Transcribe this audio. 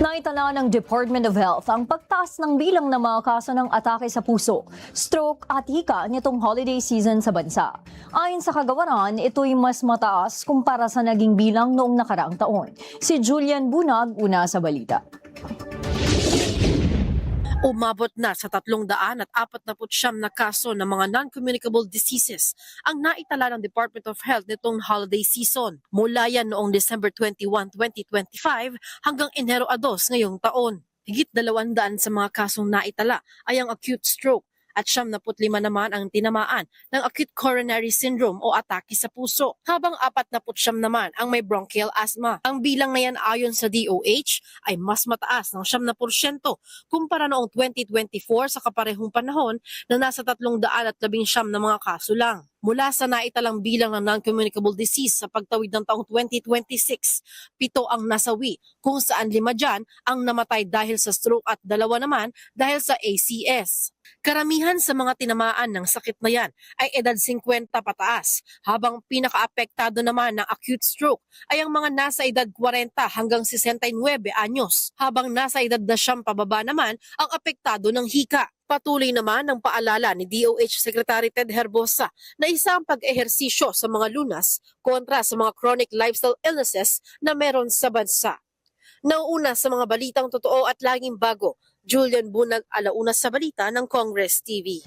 Naitala ng Department of Health ang pagtaas ng bilang ng mga kaso ng atake sa puso, stroke at hika nitong holiday season sa bansa. Ayon sa kagawaran, ito'y mas mataas kumpara sa naging bilang noong nakaraang taon. Si Julian Bunag, una sa balita. Umabot na sa 349 na kaso ng mga non-communicable diseases ang naitala ng Department of Health nitong holiday season. Mula yan noong December 21, 2025 hanggang Enero 2 ngayong taon. Higit 200 sa mga kasong naitala ay ang acute stroke at 75 naman ang tinamaan ng acute coronary syndrome o atake sa puso, habang 49 naman ang may bronchial asthma. Ang bilang na yan ayon sa DOH ay mas mataas ng 7% kumpara noong 2024 sa kaparehong panahon na nasa 319 na mga kaso lang. Mula sa naitalang bilang ng non-communicable disease sa pagtawid ng taong 2026, 7 ang nasawi, kung saan 5 dyan ang namatay dahil sa stroke at 2 naman dahil sa ACS. Karamihan sa mga tinamaan ng sakit na yan ay edad 50 pataas, habang pinakaapektado naman ng acute stroke ay ang mga nasa edad 40 hanggang 69 anyos, habang nasa edad 10 pababa naman ang apektado ng hika. Patuloy naman ang paalala ni DOH Secretary Ted Herbosa na isa ang pag-ehersisyo sa mga lunas kontra sa mga chronic lifestyle illnesses na meron sa bansa. Nauuna sa mga balitang totoo at laging bago, Julian Bunag, alauna sa balita ng Congress TV.